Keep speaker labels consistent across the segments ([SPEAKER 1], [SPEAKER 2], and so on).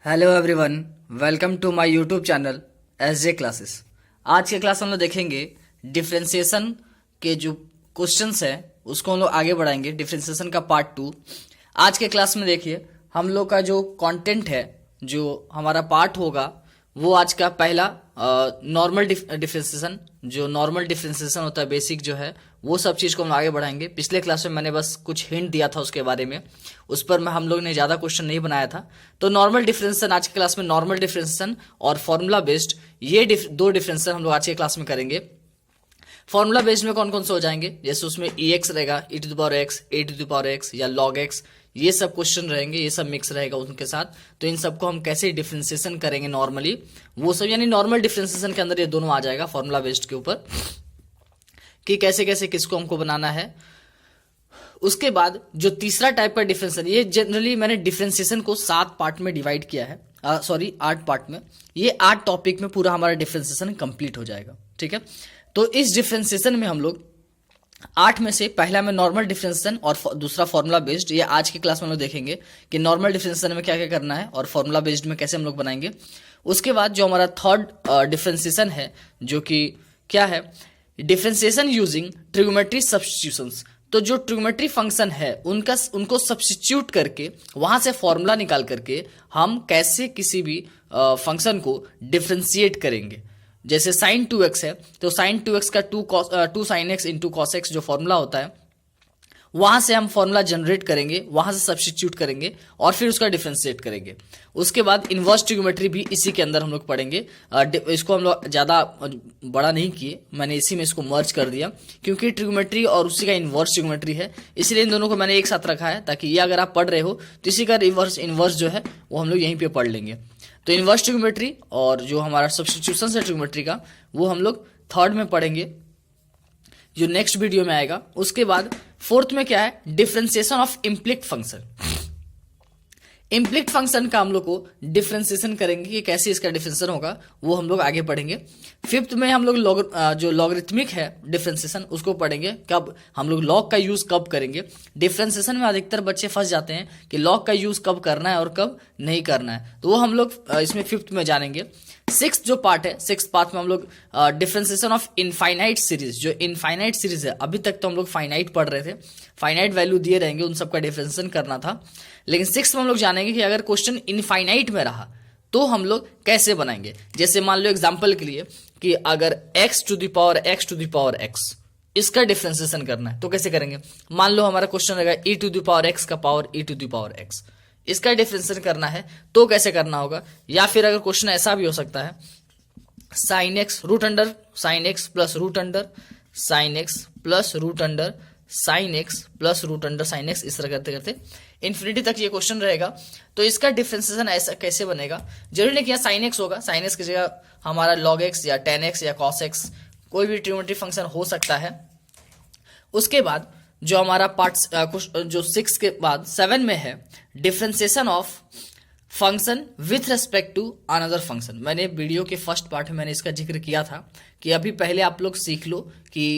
[SPEAKER 1] Hello everyone, welcome to my YouTube channel SJ classes. आज के class हम लोग देखेंगे डिफरेंशिएशन के जो क्वेश्चंस हैं उसको हम लोग आगे बढ़ाएंगे। डिफरेंशिएशन का पार्ट 2 आज के क्लास में देखिए हम लोग का जो कंटेंट है, जो हमारा पार्ट होगा वो आज का पहला नॉर्मल डिफरेंशिएशन, जो नॉर्मल डिफरेंशिएशन होता है बेसिक जो है वो सब चीज़ को हम आगे बढ़ाएंगे। पिछले क्लास में मैंने बस कुछ हिंट दिया था उसके बारे में, उस पर हम लोग ने ज़्यादा क्वेश्चन नहीं बनाया था। तो नॉर्मल डिफरेंशिएशन आज की क्लास में नॉर्मल डिफरेंशिएशन और फॉर्मूला बेस्ड ये दो डिफरेंशिएशन हम लोग आज की क्लास में करेंगे। फॉर्मूला बेस्ड में कौन कौन से हो जाएंगे, जैसे उसमें ई एक्स रहेगा, e to the power x, a to the power x या लॉग एक्स, ये सब क्वेश्चन रहेंगे, ये सब मिक्स रहेगा उनके साथ। तो इन सबको हम कैसे डिफरेंशिएशन करेंगे नॉर्मली, वो सब यानी नॉर्मल डिफरेंशिएशन के अंदर ये दोनों आ जाएगा फॉर्मूला बेस्ड के ऊपर, कि कैसे कैसे किसको हमको बनाना है। उसके बाद जो तीसरा टाइप का डिफरेंशिएशन, ये जनरली मैंने डिफरेंशिएशन को 7 पार्ट में डिवाइड किया है, 8 पार्ट में। ये 8 टॉपिक में पूरा हमारा डिफरेंशिएशन कंप्लीट हो जाएगा, ठीक है। तो इस डिफरेंशिएशन में हम लोग 8 में से पहला में नॉर्मल डिफरेंशिएशन और दूसरा फॉर्मूला बेस्ड, ये आज की क्लास में हम लोग देखेंगे कि नॉर्मल डिफरेंशिएशन में क्या क्या करना है और फॉर्मूला बेस्ड में कैसे हम लोग बनाएंगे। उसके बाद जो हमारा थर्ड डिफरेंशिएशन है, जो कि क्या है, डिफरेंशिएशन यूजिंग ट्रिग्नोमेट्री सब्स्टिट्यूशंस। तो जो ट्रिग्नोमेट्री फंक्शन है उनको सब्स्टिट्यूट करके वहां से फॉर्मूला निकाल करके हम कैसे किसी भी फंक्शन को डिफरेंशिएट करेंगे। जैसे sin 2x है तो sin 2x का 2 sin x into cos x जो फॉर्मूला होता है, वहां से हम फॉर्मूला जनरेट करेंगे, वहां से सब्स्टिट्यूट करेंगे और फिर उसका डिफरेंशिएट करेंगे। उसके बाद इनवर्स ट्रिग्नोमेट्री भी इसी के अंदर हम लोग पढ़ेंगे। इसको हम लोग ज़्यादा बड़ा नहीं किए, मैंने इसी में इसको मर्ज कर दिया, क्योंकि ट्रिग्नोमेट्री और उसी का इनवर्स ट्रिग्नोमेट्री है, इसलिए इन दोनों को मैंने एक साथ रखा है, ताकि ये अगर आप पढ़ रहे हो तो इसी का इनवर्स जो है वो हम लोग यहीं पर पढ़ लेंगे। तो इनवर्स ट्रिग्नोमेट्री और जो हमारा सब्स्टिट्यूशन है ट्रिग्नोमेट्री का, वो हम लोग थर्ड में पढ़ेंगे, जो नेक्स्ट वीडियो में आएगा। उसके बाद फोर्थ में क्या है, डिफरेंशिएशन ऑफ इम्प्लिक्ट फंक्शन। इम्प्लिक्ट फंक्शन का हम लोग को डिफरेंशिएशन करेंगे कि कैसे इसका डिफरेंशिएशन होगा, वो हम लोग आगे पढ़ेंगे। फिफ्थ में हम लोग जो लॉगरिथमिक है डिफरेंशिएशन उसको पढ़ेंगे, कब हम लोग लॉग का यूज कब करेंगे। डिफरेंशिएशन में अधिकतर बच्चे फंस जाते हैं कि लॉग का यूज कब करना है और कब नहीं करना है, तो वो हम लोग इसमें फिफ्थ में जानेंगे। सिक्स जो पार्ट है, सिक्स पार्ट में हम लोग डिफरेंशिएशन ऑफ इनफाइनाइट सीरीज, जो इनफाइनाइट सीरीज है, अभी तक तो हम लोग फाइनाइट पढ़ रहे थे, फाइनाइट वैल्यू दिए रहेंगे, उन सबका डिफरेंशिएशन करना था। लेकिन सिक्स में हम लोग जानेंगे कि अगर क्वेश्चन इनफाइनाइट में रहा तो हम लोग कैसे बनाएंगे। जैसे मान लो एग्जाम्पल के लिए कि अगर x to the power x इसका डिफरेंशिएशन करना है तो कैसे करेंगे। मान लो हमारा क्वेश्चन रहेगा e to the power x का power e to the power x, इसका डिफरेंशिएशन करना है तो कैसे करना होगा। या फिर अगर क्वेश्चन ऐसा भी हो सकता है sine x root under sine x plus root under sine x plus root under sine x plus root under sine x, इस तरह करते करते इन्फिनिटी तक ये क्वेश्चन रहेगा। तो इसका डिफरेंशिएशन ऐसा कैसे बनेगा, जरूरी नहीं कि यहाँ साइन एक्स होगा, साइन एक्स की जगह हमारा लॉग एक्स या टेन एक्स या कॉस एक्स कोई भी ट्रिग्नोमेट्री फंक्शन हो सकता है। उसके बाद जो हमारा पार्ट जो 6 के बाद 7 में है, differentiation of function with respect to another function. मैंने वीडियो के फर्स्ट पार्ट में मैंने इसका जिक्र किया था कि अभी पहले आप लोग सीख लो कि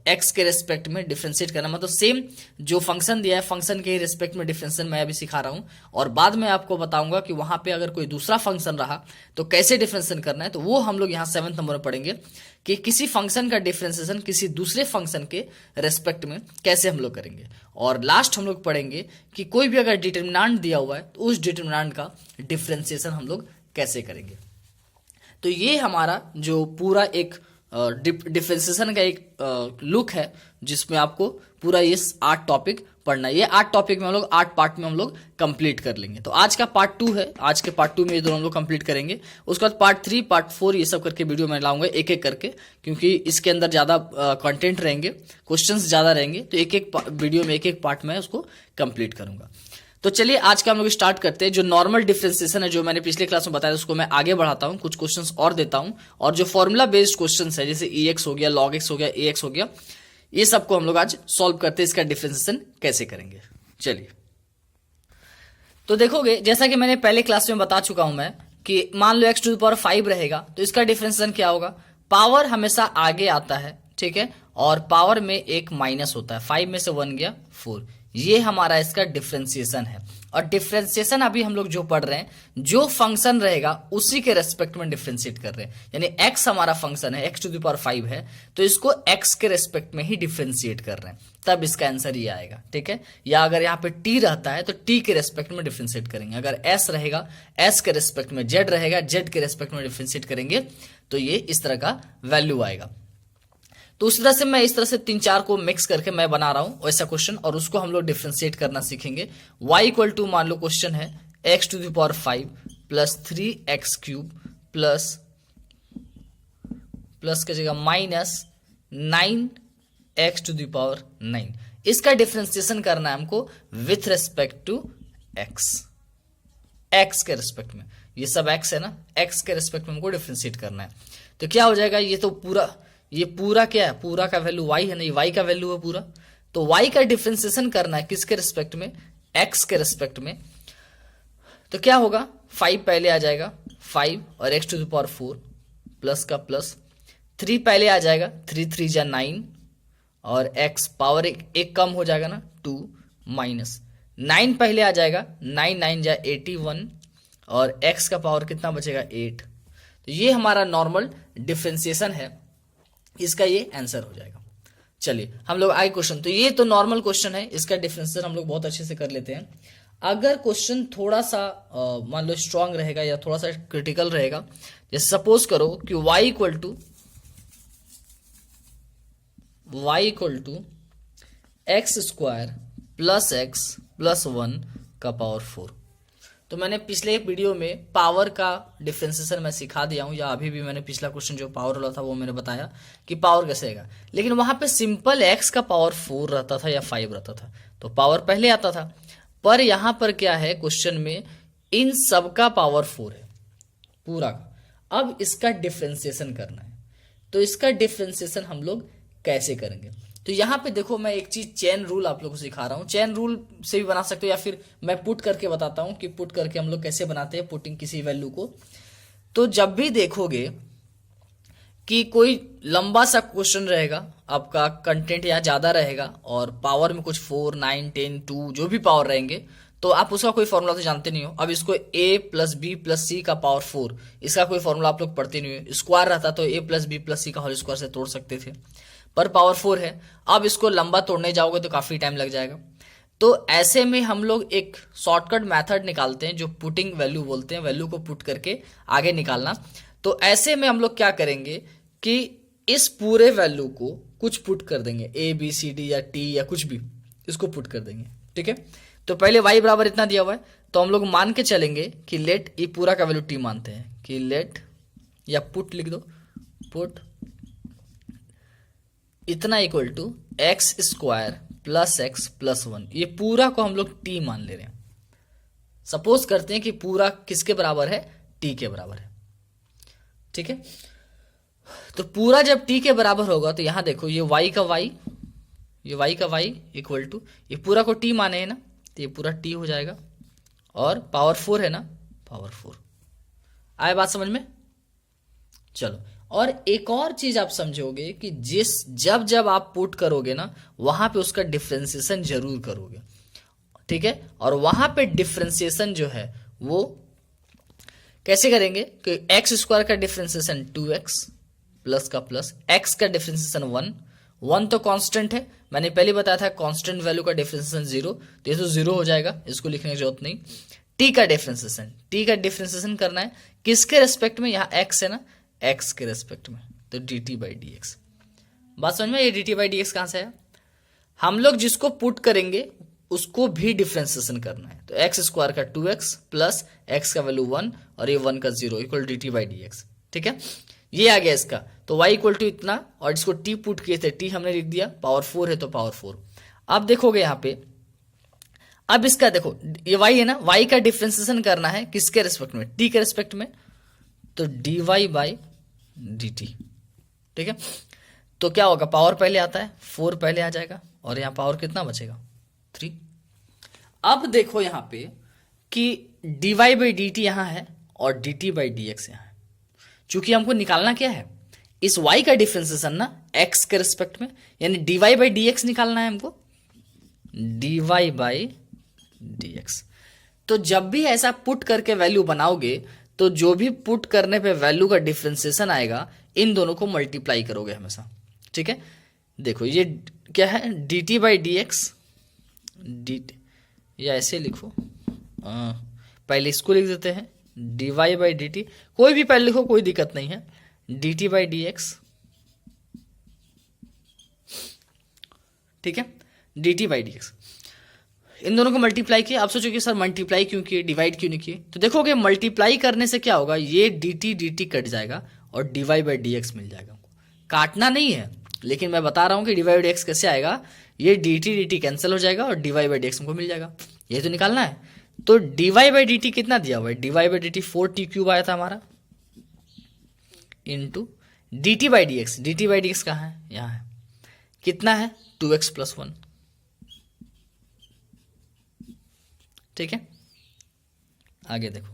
[SPEAKER 1] एक्स के रेस्पेक्ट में डिफरेंशिएट करना, मतलब सेम जो फंक्शन दिया है फंक्शन के रेस्पेक्ट में डिफरेंशिएशन मैं अभी सिखा रहा हूं, और बाद में आपको बताऊंगा कि वहां पे अगर कोई दूसरा फंक्शन रहा तो कैसे डिफरेंशिएशन करना है। तो वो हम लोग यहाँ 7th नंबर में पढ़ेंगे कि किसी फंक्शन का डिफरेंशिएशन किसी दूसरे फंक्शन के रेस्पेक्ट में कैसे हम लोग करेंगे। और लास्ट हम लोग पढ़ेंगे कि कोई भी अगर डिटरमिनेंट दिया हुआ है तो उस डिटरमिनेंट का डिफरेंशिएशन हम लोग कैसे करेंगे। तो ये हमारा जो पूरा एक डिफरेंशिएशन का एक लुक है, जिसमें आपको पूरा ये 8 टॉपिक पढ़ना है। ये 8 टॉपिक में हम लोग 8 पार्ट में हम लोग कंप्लीट कर लेंगे। तो आज का पार्ट 2 है, आज के पार्ट 2 में ये दोनों हम लोग कंप्लीट करेंगे। उसके बाद पार्ट 3 पार्ट 4 ये सब करके वीडियो में लाऊंगा एक एक करके, क्योंकि इसके अंदर ज़्यादा कंटेंट रहेंगे, क्वेश्चंस ज़्यादा रहेंगे, तो एक एक वीडियो में एक एक पार्ट में उसको कंप्लीट करूंगा। तो चलिए आज का हम लोग स्टार्ट करते हैं। जो नॉर्मल डिफरेंशिएशन है, जो मैंने पिछले क्लास में बताया, उसको मैं आगे बढ़ाता हूं, कुछ क्वेश्चंस और देता हूं, और जो फॉर्मूला बेस्ड क्वेश्चंस है जैसे ई एक्स हो गया, लॉग एक्स हो गया, ए एक्स हो गया, ये सबको हम लोग आज सॉल्व करते हैं, इसका डिफरेंशिएशन कैसे करेंगे। चलिए तो देखोगे, जैसा कि मैंने पहले क्लास में बता चुका हूं मैं, कि मान लो x टू द पावर 5 रहेगा तो इसका डिफरेंशिएशन क्या होगा। पावर हमेशा आगे आता है, ठीक है, और पावर में एक माइनस होता है, 5 में से 1 गया 4, ये हमारा इसका डिफरेंशिएशन है। और डिफरेंशिएशन अभी हम लोग जो पढ़ रहे हैं, जो फंक्शन रहेगा उसी के रेस्पेक्ट में डिफरेंशिएट कर रहे हैं। यानी x हमारा फंक्शन है, x⁵ है, तो इसको x के रेस्पेक्ट में ही डिफरेंशिएट कर रहे हैं, तब इसका आंसर ये आएगा। ठीक है, या अगर यहाँ पे t रहता है तो t के रेस्पेक्ट में डिफरेंशिएट करेंगे, अगर s रहेगा s के रेस्पेक्ट में, z रहेगा z के रेस्पेक्ट में डिफरेंशिएट करेंगे, तो ये इस तरह का वैल्यू आएगा। तो उस तरह से मैं इस तरह से 3-4 को मिक्स करके मैं बना रहा हूं वैसा क्वेश्चन, और उसको हम लोग डिफरेंशिएट करना सीखेंगे। y इक्वल टू, मान लो क्वेश्चन है x⁵ प्लस 3x³ प्लस के जगह माइनस 9x⁹। इसका डिफरेंशिएशन करना है हमको विथ रेस्पेक्ट टू x के रेस्पेक्ट में, ये सब x है ना, x के रेस्पेक्ट में हमको डिफरेंशिएट करना है। तो क्या हो जाएगा, ये पूरा क्या है, पूरा का वैल्यू y है ना, ये y का वैल्यू है पूरा, तो y का डिफरेंशिएशन करना है किसके रिस्पेक्ट में, x के रिस्पेक्ट में। तो क्या होगा, 5 पहले आ जाएगा, 5 और x⁴ प्लस का प्लस, 3 पहले आ जाएगा, 3 3 जा 9 और x पावर एक कम हो जाएगा ना, 2 माइनस 9 पहले आ जाएगा, 9 9 जा 81 और x का पावर कितना बचेगा, 8। तो ये हमारा नॉर्मल डिफरेंशिएशन है, इसका ये आंसर हो जाएगा। चलिए हम लोग आगे क्वेश्चन, तो ये तो नॉर्मल क्वेश्चन है, इसका डिफरेंशिएशन हम लोग बहुत अच्छे से कर लेते हैं। अगर क्वेश्चन थोड़ा सा मान लो स्ट्रांग रहेगा या थोड़ा सा क्रिटिकल रहेगा, जैसे सपोज करो कि y equal to x² plus x plus 1 का पावर 4। तो मैंने पिछले वीडियो में पावर का डिफरेंशिएशन मैं सिखा दिया हूं, या अभी भी मैंने पिछला क्वेश्चन जो पावर वाला था वो मैंने बताया कि पावर कैसे आएगा, लेकिन वहां पे सिंपल x का पावर 4 रहता था या 5 रहता था, तो पावर पहले आता था। पर यहां पर क्या है, क्वेश्चन में इन सब का पावर 4 है पूरा का। अब इसका डिफरेंशिएशन करना है, तो इसका डिफरेंशिएशन हम लोग कैसे करेंगे, तो यहां पे देखो मैं एक चीज चेन रूल आप लोगों को सिखा रहा हूं, चेन रूल से भी बना सकते हो या फिर मैं पुट करके बताता हूं कि पुट करके हम लोग कैसे बनाते हैं पुटिंग किसी वैल्यू को। तो जब भी देखोगे कि कोई लंबा सा क्वेश्चन रहेगा, आपका कंटेंट यहाँ ज्यादा रहेगा और पावर में कुछ 4 9 10 2 जो भी पावर रहेंगे, तो आप उसका कोई फॉर्मूला तो जानते नहीं हो। अब इसको a plus b plus c का पावर 4, इसका कोई फॉर्मूला आप लोग पढ़ते नहीं हो। स्क्वायर रहता तो a plus b plus c का होल स्क्वायर से तोड़ सकते थे, पर पावर 4 है। अब इसको लंबा तोड़ने जाओगे तो काफी टाइम लग जाएगा। तो ऐसे में हम लोग एक शॉर्टकट मेथड निकालते हैं जो पुटिंग वैल्यू बोलते हैं, वैल्यू को पुट करके आगे निकालना। तो ऐसे में हम लोग क्या करेंगे कि इस पूरे वैल्यू को कुछ पुट कर देंगे, a b c d या t या कुछ भी, इसको पुट कर देंगे। ठीक है, तो पहले y बराबर इतना दिया हुआ है, तो हम लोग मान के चलेंगे कि लेट, ये पूरा का वैल्यू t मानते हैं कि लेट, या पुट लिख दो, पुट इतना equal to x² plus x plus 1, ये पूरा को हम लोग t मान ले रहे हैं। सपोज करते हैं कि पूरा किसके बराबर है, t के बराबर है। ठीक है, तो पूरा जब t के बराबर होगा तो यहां देखो ये y का y इक्वल टू, ये पूरा को t माने है ना, तो ये पूरा t हो जाएगा और पावर 4 है ना, पावर 4। आए बात समझ में? चलो, और एक और चीज आप समझोगे कि जब आप पुट करोगे ना, वहां पे उसका डिफरेंशिएशन जरूर करोगे। ठीक है, और वहां पे डिफरेंशिएशन जो है वो कैसे करेंगे कि x² का डिफरेंशिएशन 2x प्लस का प्लस, x का डिफरेंशिएशन 1 तो कांस्टेंट है, मैंने पहले बताया था कांस्टेंट वैल्यू का डिफरेंशिएशन 0, तो ये तो 0 हो जाएगा, इसको लिखने की जरूरत नहीं। t का डिफरेंशिएशन करना है किसके रेस्पेक्ट में, यहाँ x है ना, x के रेस्पेक्ट में, तो dt/dx। बात समझ में? ये dt/dx कहां से है, हम लोग जिसको पुट करेंगे उसको भी डिफरेंशिएशन करना है। तो x² का 2x प्लस x का वैल्यू 1 और ये 1 का 0 इक्वल dt/dx। ठीक है, ये आ गया इसका। तो y इक्वल टू इतना, और इसको t पुट किए थे, t हमने लिख दिया, पावर 4 है तो पावर 4। अब देखोगे यहाँ पे, अब इसका देखो ये y है ना, y का डिफरेंशिएशन करना है किसके रेस्पेक्ट में, t के रेस्पेक्ट में, तो dy/dt। ठीक है, तो क्या होगा, पावर पहले आता है, 4 पहले आ जाएगा और यहाँ पावर कितना बचेगा, 3। अब देखो यहाँ पे कि dy/dt यहाँ है और dt/dx यहाँ है। चूंकि हमको निकालना क्या है, इस y का डिफरेंशिएशन ना x के रिस्पेक्ट में, यानी dy/dx निकालना है हमको, dy/dx। तो जब भी ऐसा पुट करके वैल्यू बनाओगे तो जो भी पुट करने पे वैल्यू का डिफ्रेंसिएशन आएगा इन दोनों को मल्टीप्लाई करोगे हमेशा, ठीक है। देखो ये क्या है, d t by d x, d, या ऐसे लिखो, पहले इसको लिख देते हैं d y by d t, कोई भी पहले लिखो कोई दिक्कत नहीं है, d t by d x, ठीक है, d t by d x. इन दोनों को मल्टीप्लाई किया। आप सोचोगे सर मल्टीप्लाई क्यों किए, डिवाइड क्यों नहीं किए? तो देखोगे मल्टीप्लाई करने से क्या होगा, ये डी टी कट जाएगा और d y by d x मिल जाएगा। काटना नहीं है, लेकिन मैं बता रहा हूं कि d y by d x कैसे आएगा। ये डी टी कैंसिल हो जाएगा और d y by d x हमको मिल जाएगा, ये तो निकालना है। तो d y by d t कितना दिया हुआ है, d y by d t 4t cube आया था हमारा, into d t by d x, d t by d x कहाँ है, यहाँ है, कितना है 2x + 1, ठीक है। आगे देखो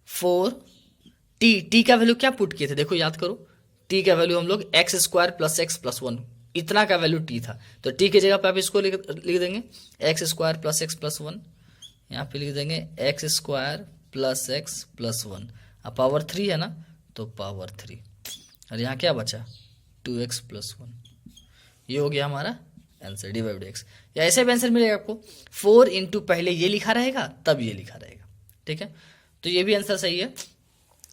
[SPEAKER 1] 4t का वैल्यू क्या पुट किए थे, देखो याद करो, t का वैल्यू हम लोग x² + x + 1, इतना का वैल्यू t था, तो t की जगह पे आप इसको लिख देंगे x² + x + 1, यहाँ पे लिख देंगे x² + x + 1, अब पावर 3 है ना, तो पावर 3, और यहाँ क्या बचा 2x + 1, ये हो गया हमारा answer d y by d x. या ऐसे भी आंसर मिलेगा आपको, 4 इंटू पहले ये लिखा रहेगा तब ये लिखा रहेगा, ठीक है। तो ये भी आंसर सही है।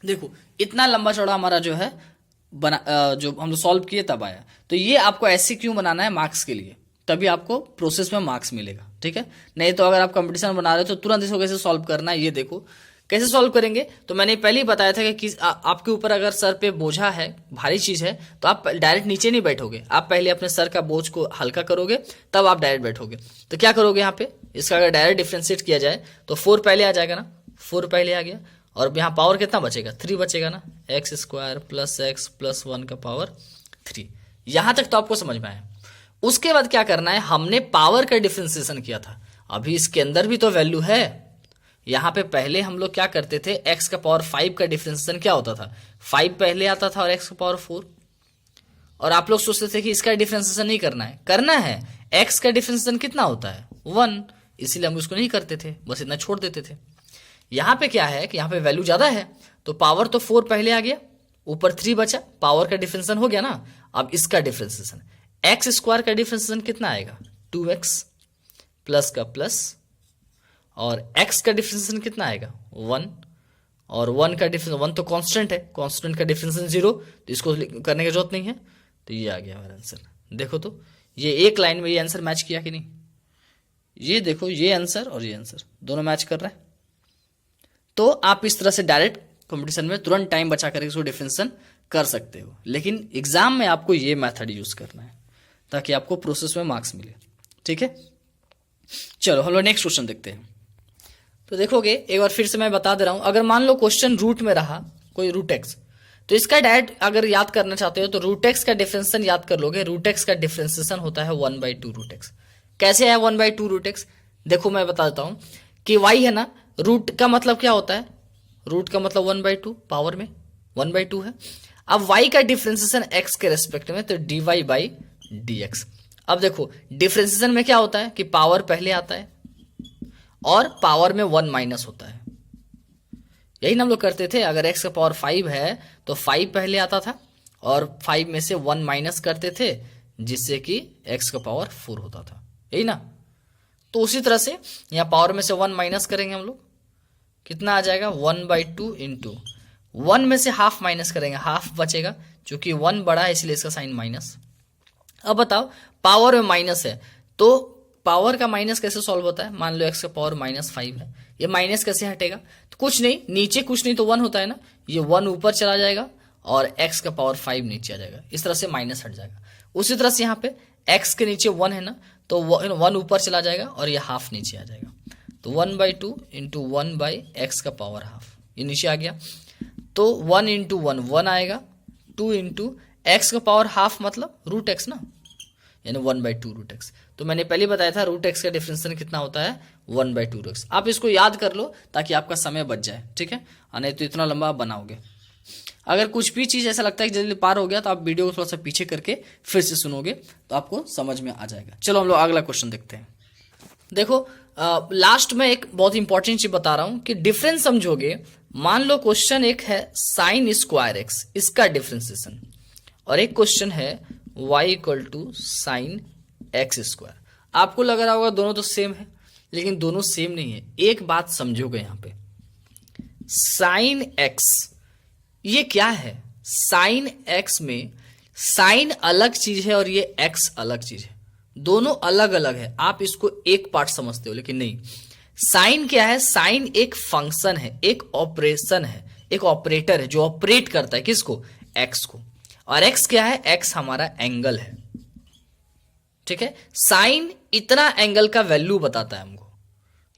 [SPEAKER 1] देखो इतना लंबा चौड़ा हमारा जो है बना, जो हम लोग सॉल्व किए तब आया। तो ये आपको ऐसे क्यों बनाना है, मार्क्स के लिए, तभी आपको प्रोसेस में मार्क्स मिलेगा, ठीक है। नहीं तो अगर आप कंपटीशन बना रहे हो तो तुरंत इसको कैसे सॉल्व करना है ये देखो। कैसे सॉल्व करेंगे, तो मैंने पहले ही बताया था कि आपके ऊपर अगर सर पे बोझा है, भारी चीज है, तो आप डायरेक्ट नीचे नहीं बैठोगे, आप पहले अपने सर का बोझ को हल्का करोगे तब आप डायरेक्ट बैठोगे। तो क्या करोगे यहाँ पे, इसका अगर डायरेक्ट डिफ्रेंशिएट किया जाए तो 4 पहले आ जाएगा ना, 4 पहले आ गया, और यहाँ पावर कितना बचेगा, 3 बचेगा ना, x² + x + 1 का पावर 3। यहां तक तो आपको समझ में आया। उसके बाद क्या करना है, हमने पावर का डिफ्रेंसिएशन किया था, अभी इसके अंदर भी तो वैल्यू है। यहाँ पे पहले हम लोग क्या करते थे, x⁻5 का डिफ्रेंसिएशन क्या होता था, 5 पहले आता था और x⁻4, और आप लोग सोचते थे कि इसका डिफ्रेंसिएशन नहीं करना है, x का डिफ्रेंसिएशन कितना होता है 1, इसीलिए हम उसको नहीं करते थे, बस इतना छोड़ देते थे। यहाँ पे क्या है कि यहाँ पे वैल्यू ज्यादा है, तो पावर तो 4 पहले आ गया, ऊपर 3 बचा, पावर का डिफ्रेंसिएशन हो गया ना। अब इसका डिफ्रेंसिएशन x² का डिफ्रेंसिएशन कितना आएगा, 2x प्लस का प्लस, और x का डिफरेंशिएशन कितना आएगा 1, और 1 का डिफरेंस, 1 तो कांस्टेंट है, कांस्टेंट का डिफरेंशिएशन 0, तो इसको करने की जरूरत नहीं है। तो ये आ गया हमारा आंसर। देखो तो ये एक लाइन में ये आंसर मैच किया कि नहीं, ये देखो ये आंसर और ये आंसर दोनों मैच कर रहा है। तो आप इस तरह से डायरेक्ट कंपटीशन में तुरंत टाइम बचा कर इसको डिफरेंशिएशन कर सकते हो, लेकिन एग्जाम में आपको ये मेथड यूज करना है ताकि आपको प्रोसेस में मार्क्स मिले, ठीक है। चलो हम लोग नेक्स्ट क्वेश्चन देखते हैं। तो देखोगे एक बार फिर से मैं बता दे रहा हूं, अगर मान लो क्वेश्चन रूट में रहा कोई रूट एक्स, तो इसका डायरेक्ट अगर याद करना चाहते हो तो रूट एक्स का डिफरेंशिएशन याद कर लोगे। रूट एक्स का डिफरेंशिएशन होता है 1/2 रूट एक्स। कैसे है 1/2 रूट एक्स, देखो मैं बता देता हूं कि y है ना, रूट का मतलब क्या होता है, रूट का मतलब 1/2, पावर में 1/2 है। अब y का डिफरेंशिएशन x के रेस्पेक्ट में, तो dy/dx। अब देखो डिफरेंशिएशन में क्या होता है कि पावर पहले आता है और पावर में 1 माइनस होता है, यही ना हम लोग करते थे। अगर x का पावर 5 है तो 5 पहले आता था और 5 में से 1 माइनस करते थे, जिससे कि x का पावर 4 होता था, यही ना। तो उसी तरह से यहाँ पावर में से 1 माइनस करेंगे हम लोग, कितना आ जाएगा 1/2 इंटू 1 में से हाफ माइनस करेंगे, हाफ बचेगा, चूंकि 1 बड़ा है इसलिए इसका साइन माइनस। अब बताओ पावर में माइनस है, तो पावर का माइनस कैसे सॉल्व होता है, मान लो x का पावर -5 है, ये माइनस कैसे हटेगा, तो कुछ नहीं, नीचे कुछ नहीं तो 1 होता है ना, ये 1 ऊपर चला जाएगा और x का पावर 5 नीचे आ जाएगा, इस तरह से माइनस हट जाएगा। उसी तरह से यहाँ पे x के नीचे 1 है ना, तो 1 ऊपर चला जाएगा और ये हाफ नीचे आ जाएगा, तो 1/2 इंटू 1/x का पावर हाफ, ये नीचे आ गया। तो 1 इंटू 1 1 आएगा, 2 इंटू x का पावर हाफ मतलब रूट एक्स ना, यानी 1/2 रूट एक्स। तो मैंने पहले बताया था रूट एक्स का डिफरेंशिएशन कितना होता है 1/2 रूट एक्स। आप इसको याद कर लो ताकि आपका समय बच जाए, ठीक है, नहीं तो इतना लंबा आप बनाओगे। अगर कुछ भी चीज ऐसा लगता है कि जल्दी पार हो गया तो आप वीडियो को थोड़ा सा पीछे करके फिर से सुनोगे तो आपको समझ में आ जाएगा। चलो हम लोग अगला क्वेश्चन देखते हैं। देखो लास्ट में एक बहुत इंपॉर्टेंट चीज बता रहा हूं कि डिफरेंस समझोगे। मान लो क्वेश्चन एक है साइन स्क्वायर एक्स, इसका डिफरेंशिएशन, और एक क्वेश्चन है y equal to sine x square. आपको लग रहा होगा दोनों तो सेम है, लेकिन दोनों सेम नहीं है। एक बात समझोगे यहां पे, साइन एक्स ये क्या है? साइन एक्स में साइन अलग चीज है और ये एक्स अलग चीज है, दोनों अलग अलग है। आप इसको एक पार्ट समझते हो, लेकिन नहीं। साइन क्या है? साइन एक फंक्शन है, एक ऑपरेशन है, एक ऑपरेटर है जो ऑपरेट करता है किसको? एक्स को। और एक्स क्या है? एक्स हमारा एंगल है, ठीक है। साइन इतना एंगल का वैल्यू बताता है हमको,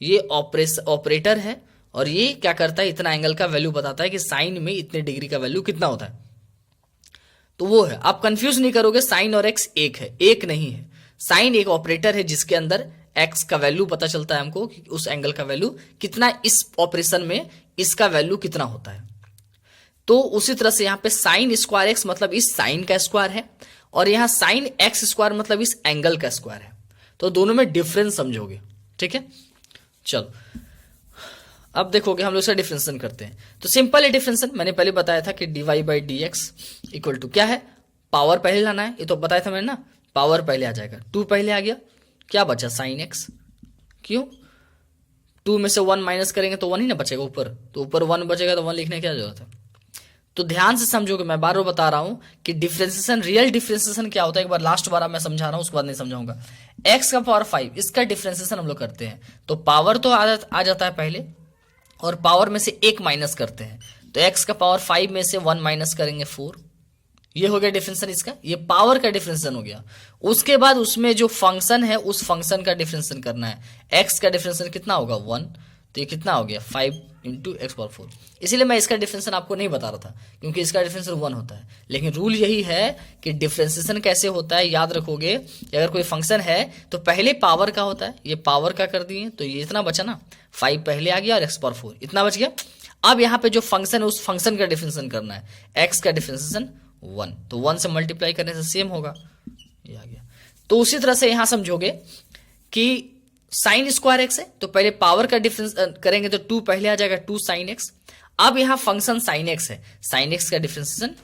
[SPEAKER 1] ये ऑपरेटर है, और ये क्या करता है? इतना एंगल का वैल्यू बताता है कि साइन में इतने डिग्री का वैल्यू कितना होता है। तो वो है, आप कंफ्यूज नहीं करोगे, साइन और एक्स एक है, एक नहीं है। साइन एक ऑपरेटर है जिसके अंदर एक्स का वैल्यू पता चलता है हमको कि उस एंगल का वैल्यू कितना, इस ऑपरेशन में इसका वैल्यू कितना होता है। तो उसी तरह से यहां पे साइन स्क्वायर एक्स मतलब इस साइन का स्क्वायर है, और यहां साइन एक्स स्क्वायर मतलब इस एंगल का स्क्वायर है। तो दोनों में डिफरेंस समझोगे, ठीक है। चलो अब देखोगे हम लोग इसका डिफरेंशिएशन करते हैं। तो सिंपल है डिफरेंशिएशन, मैंने पहले बताया था कि dy by d x equal to क्या है? पावर पहले लाना है, ये तो बताया था मैंने ना, पावर पहले आ जाएगा, 2 पहले आ गया, क्या बचा? Sine x. क्यों? 2 में से 1 माइनस करेंगे तो 1 ही ना बचेगा ऊपर, तो ऊपर 1 बचेगा तो 1 लिखने की क्या जरूरत है? तो ध्यान से समझोगे, मैं बार बार बता रहा हूं कि डिफरेंशिएशन, रियल डिफरेंशिएशन क्या होता है, एक बार लास्ट बार मैं समझा रहा हूं, उसके बाद नहीं समझाऊंगा। एक्स का पावर 5, इसका डिफरेंशिएशन हम लोग करते हैं, तो पावर तो आ जाता है पहले, और पावर में से 1 माइनस करते हैं, तो एक्स का पावर 5 में से 1 माइनस करेंगे 4। ये हो गया डिफरेंशिएशन इसका, ये पावर का डिफरेंशिएशन हो गया। उसके बाद उसमें जो फंक्शन है उस फंक्शन का डिफरेंशिएशन करना है। एक्स का डिफरेंशिएशन कितना होगा? 1, तो ये कितना हो गया? 5 इंटू एक्स पावर 4। इसीलिए मैं इसका डिफरेंशिएशन आपको नहीं बता रहा था, क्योंकि इसका डिफरेंशिएशन 1 होता है। लेकिन रूल यही है कि डिफरेंशिएशन कैसे होता है, याद रखोगे कि अगर कोई फंक्शन है तो पहले पावर का होता है, ये पावर का कर दिए तो ये इतना बचा ना, 5 पहले आ गया और एक्स पावर 4 इतना बच गया। अब यहाँ पे जो फंक्शन है उस फंक्शन का डिफरेंशिएशन करना है, एक्स का डिफरेंशिएशन 1, तो 1 से मल्टीप्लाई करने से सेम होगा, ये आ गया। तो उसी तरह से यहां समझोगे कि साइन स्क्वायर एक्स है, तो पहले पावर का डिफरेंस करेंगे तो 2 पहले आ जाएगा, 2 साइन एक्स। अब यहां फंक्शन साइन एक्स है, साइन एक्स का डिफरेंशिएशन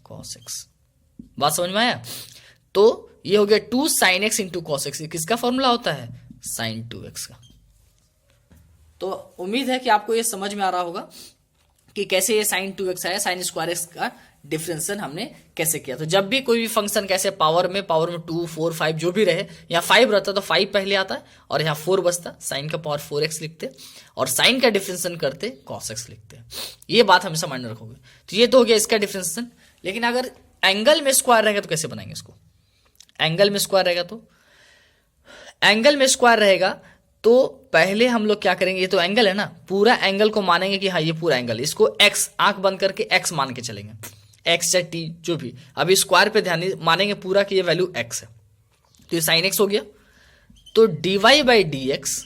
[SPEAKER 1] कॉस एक्स। बात समझ में आया? तो ये हो गया 2 sine x into cos x. किसका फॉर्मूला होता है? साइन 2x का। तो उम्मीद है कि आपको ये समझ में आ रहा होगा कि कैसे ये साइन 2x आया, साइन स्क्वायर एक्स का डिफरेंशिएशन हमने कैसे किया। तो जब भी कोई भी फंक्शन कैसे पावर में 2, 4, 5 जो भी रहे, यहाँ 5 रहता तो 5 पहले आता है और यहाँ 4 बचता, साइन का पावर 4x लिखते और साइन का डिफरेंशिएशन करते cos x लिखते। ये बात हमेशा माइंड में रखोगे। तो ये तो हो गया इसका डिफरेंशिएशन। लेकिन अगर एंगल में स्क्वायर रहेगा तो कैसे बनाएंगे इसको? एंगल में स्क्वायर रहेगा तो पहले हम लोग क्या करेंगे, ये तो एंगल है ना, पूरा एंगल को मानेंगे कि हाँ ये पूरा एंगल, इसको x, आंख बंद करके x मान के चलेंगे, x या t जो भी। अभी स्क्वायर पे ध्यान मानेंगे पूरा कि ये वैल्यू x है, तो ये साइन x हो गया। तो dy by d x,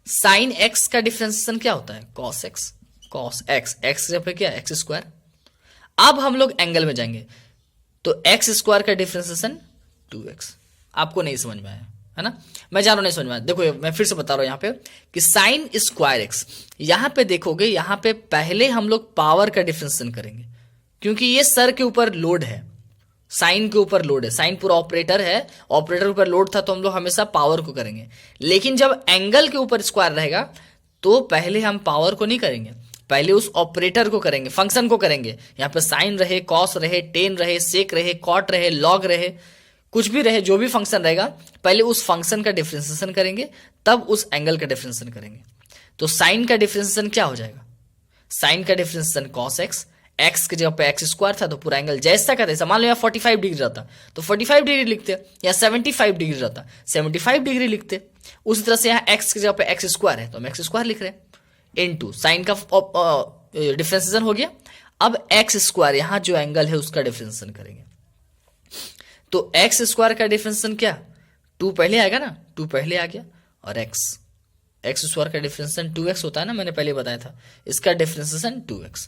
[SPEAKER 1] sine x का डिफरेंशिएशन क्या होता है? cos x, cos x पे क्या? x square. अब हम लोग एंगल में जाएंगे, तो x स्क्वायर का डिफरेंशिएशन 2x। आपको नहीं समझ में आया है ना? मैं जा रहा हूं नहीं समझ में आया। देखो मैं फिर से बता रहा हूं यहाँ पे कि साइन स्क्वायर एक्स, यहां पे देखोगे यहां पे पहले हम लोग पावर का डिफरेंशिएशन करेंगे, क्योंकि ये सर के ऊपर लोड है, साइन के ऊपर लोड है, साइन पूरा ऑपरेटर है, ऑपरेटर के ऊपर लोड था तो हम लोग हमेशा पावर को करेंगे। लेकिन जब एंगल के ऊपर स्क्वायर रहेगा तो पहले हम पावर को नहीं करेंगे, पहले उस ऑपरेटर को करेंगे, फंक्शन को करेंगे। यहाँ पे साइन रहे, कॉस रहे, टेन रहे, सेक रहे, कॉट रहे, लॉग रहे, कुछ भी रहे, जो भी फंक्शन रहेगा पहले उस फंक्शन का डिफरेंशिएशन करेंगे, तब उस एंगल का डिफरेंशिएशन करेंगे। तो साइन का डिफरेंशिएशन क्या हो जाएगा? साइन का डिफरेंशिएशन cos x, x के जगह पे x स्क्वायर था तो पूरा एंगल जैसा का तैसा, मान लो यहाँ 45 डिग्री रहता तो 45 डिग्री लिखते, या 75 डिग्री रहता 75 डिग्री लिखते। उसी तरह से यहाँ x की जगह पे x स्क्वायर है तो हम x स्क्वायर लिख रहे हैं, इनटू साइन का डिफरेंशिएशन हो गया। अब x स्क्वायर यहाँ जो एंगल है उसका डिफरेंशिएशन करेंगे, तो एक्स स्क्वायर का डिफरेंशिएशन क्या? 2 पहले आएगा ना, 2 पहले आ गया, और एक्स स्क्वायर का डिफरेंशिएशन 2x होता है ना, मैंने पहले बताया था, इसका डिफरेंशिएशन 2x,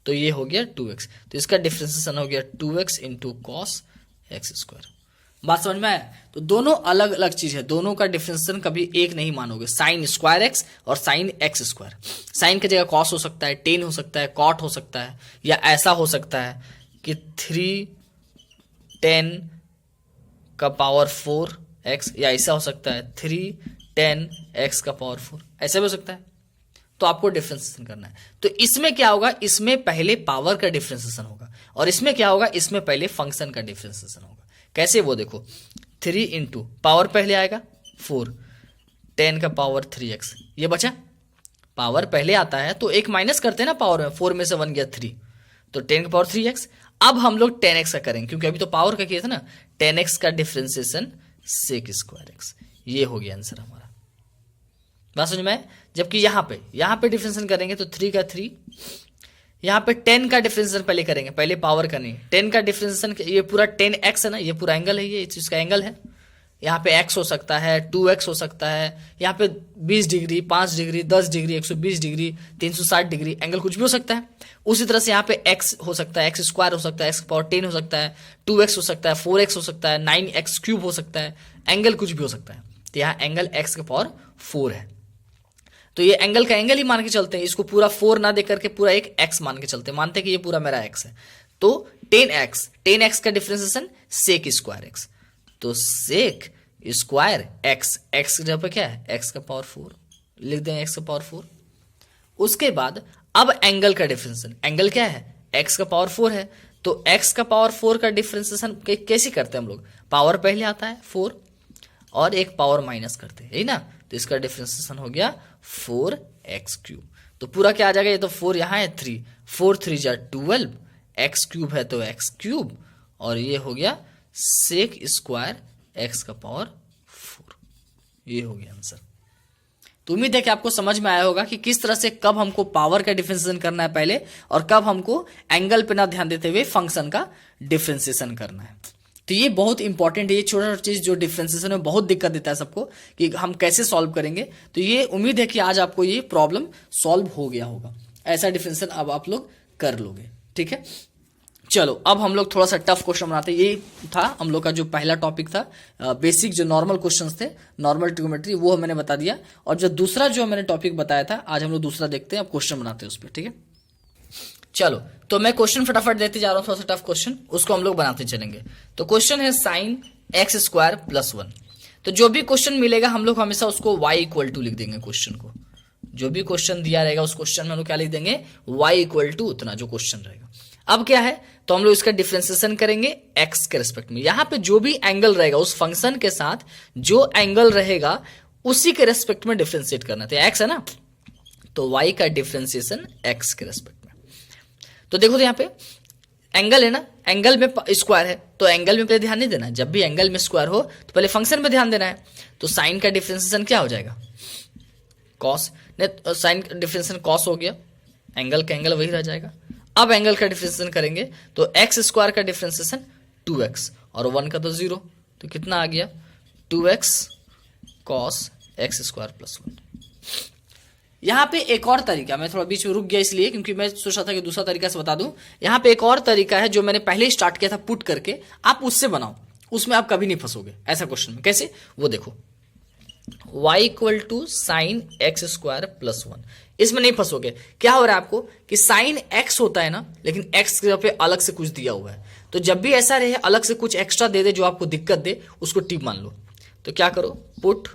[SPEAKER 1] तो ये हो गया 2x, तो इसका डिफरेंशिएशन हो गया 2x into cos x square. बात समझ में आया? तो दोनों अलग अलग चीज है, दोनों का डिफरेंशिएशन कभी एक नहीं मानोगे। साइन स्क्वायर एक्स और साइन एक्स स्क्वायर, साइन की जगह कॉस हो सकता है, टेन हो सकता है, कॉट हो सकता है, या ऐसा हो सकता है कि 3 10 का पावर 4 एक्स, या ऐसा हो सकता है 3 10 एक्स का पावर 4, ऐसा भी हो सकता है। तो आपको डिफरेंशिएशन करना है। तो इसमें क्या होगा, इसमें पहले पावर का डिफरेंशिएशन होगा, और इसमें क्या होगा, इसमें पहले फंक्शन का डिफरेंशिएशन होगा। कैसे, वो देखो, 3 इंटू पावर पहले आएगा 4, 10 का पावर 3x, ये बचा। पावर पहले आता है तो एक माइनस करते हैं ना पावर में, 4 में से 1 गया 3, तो 10 का पावर 3x। अब हम लोग 10x का करेंगे, क्योंकि अभी तो पावर का किया था ना, 10x का डिफरेंशिएशन सेक स्क्वायर एक्स, ये हो गया आंसर हमारा। बात समझ में? जबकि यहाँ पे डिफरेंशिएशन करेंगे तो 3 का 3, यहाँ पे 10 का डिफरेंशिएशन पहले करेंगे, पहले पावर का नहीं। 10 का डिफरेंशिएशन, ये पूरा 10x है ना, ये पूरा एंगल है, ये इस चीज का एंगल है। यहाँ पे x हो सकता है, 2x हो सकता है, यहाँ पे 20 degree, 5 degree, 10 degree, 120 degree, 360 degree, angle कुछ भी हो सकता है। उसी तरह से यहाँ पे x हो सकता है, x स्क्वायर हो सकता है, x पावर 10 हो सकता है, 2x हो सकता है, 4x हो सकता है, 9x क्यूब हो सकता है, एंगल कुछ भी हो सकता है। तो यहाँ एंगल x का पावर 4 है, तो ये एंगल का एंगल ही मान के चलते हैं, इसको पूरा 4 ना देकर के पूरा एक x मान के चलते हैं, मानते हैं कि ये पूरा मेरा x है। तो 10x का डिफरेंशिएशन सेक स्क्वायर x, तो सेक स्क्वायर x, x की जगह पे क्या है, x का पावर 4 लिख दें, x का पावर 4। उसके बाद अब एंगल का डिफरेंशिएशन, एंगल क्या है, x का पावर 4 है, तो x का पावर 4 का डिफरेंशिएशन कैसे करते हैं हम लोग, पावर पहले आता है 4 और एक पावर माइनस करते हैं, यही ना। तो इसका डिफरेंशिएशन हो गया 4x क्यूब। तो पूरा क्या आ जाएगा, ये तो 4 यहाँ है, 3 4 3 जा 12, x क्यूब है तो x क्यूब, और ये हो गया सेक स्क्वायर x का पावर 4, ये हो गया आंसर। तो उम्मीद है कि आपको समझ में आया होगा कि किस तरह से कब हमको पावर का डिफरेंशिएशन करना है पहले, और कब हमको एंगल पे ना ध्यान देते हुए फंक्शन का डिफरेंशिएशन करना है। तो ये बहुत इंपॉर्टेंट है, ये छोटा छोटा चीज जो डिफरेंशिएशन में बहुत दिक्कत देता है सबको कि हम कैसे सॉल्व करेंगे। तो ये उम्मीद है कि आज आपको ये प्रॉब्लम सॉल्व हो गया होगा, ऐसा डिफरेंशिएशन अब आप लोग कर लोगे, ठीक है। चलो अब हम लोग थोड़ा सा टफ क्वेश्चन बनाते हैं। ये था हम लोग का जो पहला टॉपिक था, बेसिक जो नॉर्मल क्वेश्चंस थे, नॉर्मल ट्रिग्नोमेट्री, वो मैंने बता दिया। और जो दूसरा जो मैंने टॉपिक बताया था, आज हम लोग दूसरा देखते हैं, अब क्वेश्चन बनाते हैं उस पर, ठीक है। चलो तो मैं क्वेश्चन फटाफट देते जा रहा हूँ, थोड़ा सा टफ क्वेश्चन, उसको हम लोग बनाते चलेंगे। तो क्वेश्चन है साइन एक्स स्क्वायर प्लस 1। तो जो भी क्वेश्चन मिलेगा हम लोग हमेशा उसको y इक्वल टू लिख देंगे। क्वेश्चन को जो भी क्वेश्चन दिया रहेगा उस क्वेश्चन में हम लोग क्या लिख देंगे, y इक्वल टू उतना जो क्वेश्चन रहेगा। अब क्या है, तो हम लोग इसका डिफरेंशिएशन करेंगे x के रेस्पेक्ट में। यहाँ पे जो भी एंगल रहेगा उस फंक्शन के साथ जो एंगल रहेगा उसी के रेस्पेक्ट में डिफरेंशिएट करना। तो x है ना, तो y का डिफरेंशिएशन x के रेस्पेक्ट में। तो देखो तो यहाँ पे एंगल है ना, एंगल में स्क्वायर है, तो एंगल में पहले ध्यान नहीं देना। जब भी एंगल में स्क्वायर हो तो पहले फंक्शन में ध्यान देना है। तो साइन का डिफरेंशिएशन क्या हो जाएगा, कॉस, नहीं साइन का डिफरेंशिएशन कॉस हो गया, एंगल का एंगल वही रह जाएगा। अब एंगल का डिफरेंशिएशन करेंगे तो एक्स स्क्वायर का डिफरेंशिएशन 2x और 1 का तो 0, तो कितना आ गया 2x cos x square plus 1। यहाँ पे एक और तरीका, मैं थोड़ा बीच में रुक गया इसलिए क्योंकि मैं सोचा था कि दूसरा तरीका से बता दूं। यहाँ पे एक और तरीका है जो मैंने पहले ही स्टार्ट किया था पुट करके, आप उससे बनाओ, उसमें आप कभी नहीं फंसोगे ऐसा क्वेश्चन में। कैसे, वो देखो, y equal to sine x square plus 1, इसमें नहीं फंसोगे। क्या हो रहा है आपको कि साइन x होता है ना, लेकिन x के जगह पे अलग से कुछ दिया हुआ है। तो जब भी ऐसा रहे अलग से कुछ एक्स्ट्रा दे दे जो आपको दिक्कत दे, उसको टिप मान लो। तो क्या करो, पुट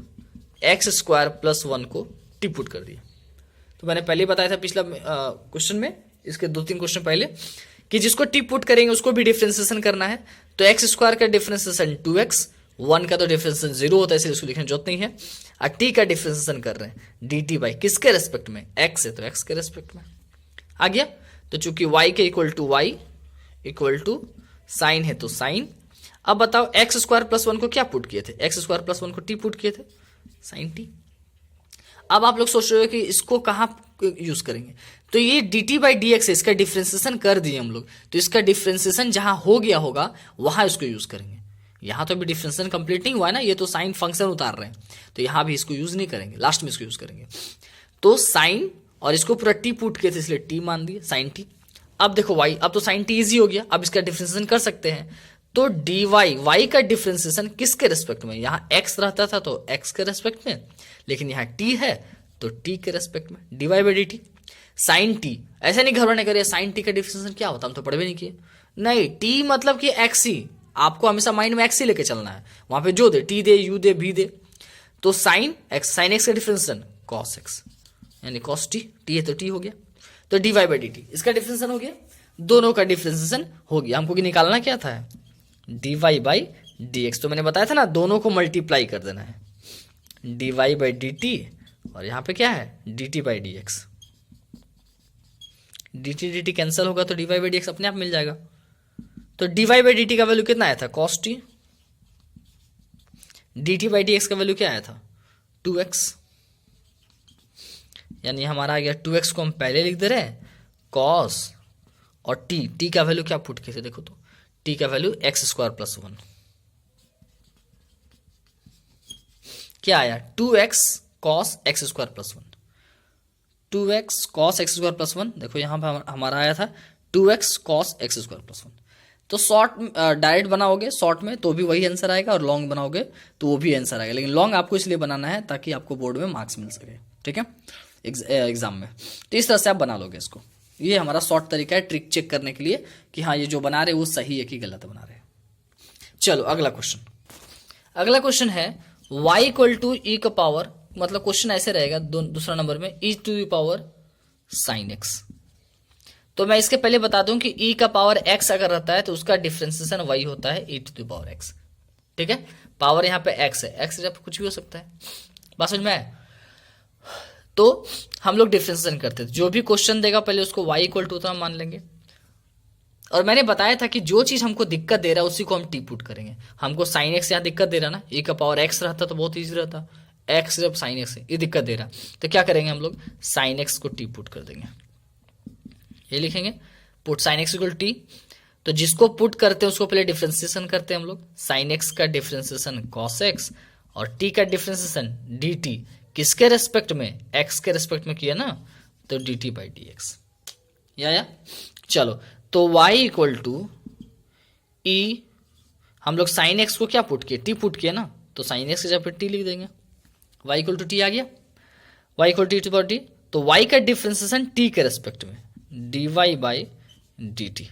[SPEAKER 1] एक्स स्क्वायर प्लस 1 को टिप पुट कर दिया। तो मैंने पहले बताया था पिछला क्वेश्चन में, इसके 2-3 क्वेश्चन पहले, कि जिसको टिप पुट करेंगे उसको भी डिफरेंशिएशन करना है। तो एक्स स्क्वायर का डिफरेंशिएशन 2x, 1 का तो डिफरेंशिएशन 0 होता है इसलिए इसको लिखने की जरूरत नहीं है। और t का डिफरेंशिएशन कर रहे हैं dt बाई किसके रेस्पेक्ट में, x है तो x के रेस्पेक्ट में आ गया। तो चूंकि y के equal to y equal to sine है तो साइन। अब बताओ एक्स स्क्वायर प्लस 1 को क्या पुट किए थे, एक्स स्क्वायर प्लस 1 को t पुट किए थे, साइन t। अब आप लोग सोच रहे हो कि इसको कहाँ यूज करेंगे, तो ये dt बाई डी एक्स है, इसका डिफरेंशिएशन कर दिए हम लोग। तो इसका डिफरेंशिएशन जहां हो गया होगा वहां इसको यूज करेंगे। यहां तो अभी डिफरेंशिएशन कंप्लीट नहीं हुआ है ना, ये तो साइन फंक्शन उतार रहे हैं, तो यहां भी इसको यूज नहीं करेंगे, लास्ट में इसको यूज करेंगे। तो साइन और इसको पूरा टी पुट किए थे इसलिए टी मान दिए, साइन टी। अब देखो y, अब तो साइन टी इजी हो गया, अब इसका डिफरेंशिएशन कर सकते हैं। तो डी वाई का डिफ्रेंसिएशन किसके रेस्पेक्ट में, यहां एक्स रहता था तो एक्स के रेस्पेक्ट में, लेकिन यहां टी है तो टी के रेस्पेक्ट में, d y by d t. Sine t, ऐसे नहीं घबराने करिए, साइन टी का डिफ्रेंसिएशन क्या होता है हम तो पढ़ भी नहीं किए। नहीं, टी मतलब कि एक्स ही, आपको हमेशा माइंड में एक्स ही लेके चलना है, वहां पे जो दे, टी दे, यू दे, भी दे। तो साइन एक्स का डिफ्रेंसिएशन कॉस एक्स, यानी कॉस टी, टी है तो टी हो गया, तो d y by d t इसका डिफ्रेंसिएशन हो गया, दोनों का डिफ्रेंसिएशन हो गया। हमको निकालना क्या था, d y by d x, तो मैंने बताया था ना दोनों को मल्टीप्लाई कर देना है, d y by d t, और यहां पे क्या है d t by d x. D t cancel होगा तो d y by d x अपने आप मिल जाएगा। तो d y by d t का वैल्यू कितना आया था, cos t, d t by d x का वैल्यू क्या आया था 2x, यानी हमारा आ गया 2x को हम पहले लिख दे रहे हैं कॉस, और टी का वैल्यू क्या पुट किए थे देखो, तो टी का वैल्यू x² + 1, क्या आया 2x cos x² + 1, 2x cos x² + 1, देखो यहां पर हमारा आया था 2x cos x² + 1। तो शॉर्ट डायरेक्ट बनाओगे शॉर्ट में तो भी वही आंसर आएगा, और लॉन्ग बनाओगे तो वो भी आंसर आएगा, लेकिन लॉन्ग आपको इसलिए बनाना है ताकि आपको बोर्ड में मार्क्स मिल सके, ठीक है, एग्जाम में। तो इस तरह से आप बना लोगे इसको, ये हमारा शॉर्ट तरीका है ट्रिक चेक करने के लिए कि हाँ ये जो बना रहे वो सही है कि गलत बना रहे हैं। चलो अगला क्वेश्चन है y = e⁻, मतलब क्वेश्चन ऐसे रहेगा दूसरा नंबर में e⁻ sin x। तो मैं इसके पहले बता दूं कि e⁻x अगर रहता है तो उसका डिफरेंशिएशन y होता है e⁻x, ठीक है, पावर यहाँ पे x है, x जब कुछ भी हो सकता है, बात समझ में आया। तो हम लोग डिफरेंशिएशन करते थे, जो भी क्वेश्चन देगा पहले उसको y = उतना मान लेंगे, और मैंने बताया था कि जो चीज हमको दिक्कत दे रहा है उसी को हम टी पुट करेंगे। हमको साइन एक्स यहाँ दिक्कत दे रहा ना, e⁻x रहता तो बहुत ईजी रहता, x जब साइन एक्स है ये दिक्कत दे रहा, तो क्या करेंगे हम लोग साइन एक्स को टी पुट कर देंगे, ये लिखेंगे पुट साइन एक्स = टी। तो जिसको पुट करते हैं उसको पहले डिफरेंशिएशन करते हैं हम लोग, साइन एक्स का डिफरेंशिएशन कॉस एक्स, और टी का डिफरेंशिएशन डी टी, किसके रेस्पेक्ट में, एक्स के रेस्पेक्ट में किया ना, तो D t by d x, या चलो। तो y = e, हम लोग साइन एक्स को क्या पुट किए, टी पुट किया ना, तो साइन एक्स की जगह पे टी लिख देंगे, y = t आ गया, y = t, तो y का डिफरेंशिएशन t के रेस्पेक्ट में dy बाई डी टी।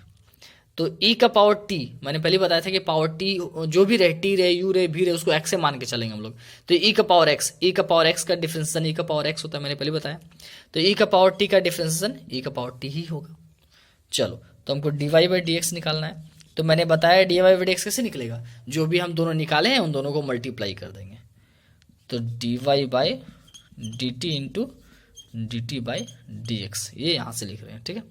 [SPEAKER 1] तो e⁻t मैंने पहले बताया था कि पावर t जो भी रहे, t रहे, u रहे, v रहे, उसको x से मान के चलेंगे हम लोग। तो e⁻x का डिफरेंशिएशन e⁻x होता है, मैंने पहले बताया। तो e⁻t का डिफरेंशिएशन e⁻t ही होगा। चलो तो हमको dy बाई डी एक्स निकालना है, तो मैंने बताया dy बाई डी एक्स कैसे निकलेगा, जो भी हम दोनों निकाले हैं उन दोनों को मल्टीप्लाई कर देंगे, तो dy by d T into d t by d x, ये यहाँ से लिख रहे हैं, ठीक है।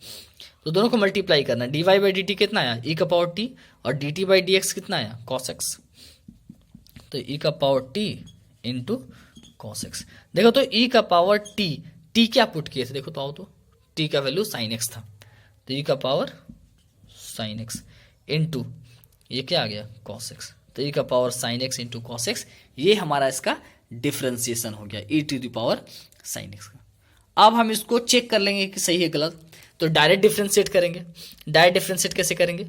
[SPEAKER 1] तो दोनों को मल्टीप्लाई करना है, dy बाई डी टी कितना आया e⁻t, और dt बाई डी एक्स कितना आया cos x, तो e⁻t इंटू cos x। देखो तो e⁻t, t क्या पुट किए थे देखो तो आओ, तो t का वैल्यू sin x था, तो e⁻ sin x इंटू ये क्या आ गया cos x, तो e⁻ sin x into cos x, ये हमारा इसका डिफरेंशिएशन हो गया e⁻ sin x का। अब हम इसको चेक कर लेंगे कि सही है गलत, तो डायरेक्ट डिफरेंशिएट करेंगे। डायरेक्ट डिफरेंशिएट कैसे करेंगे,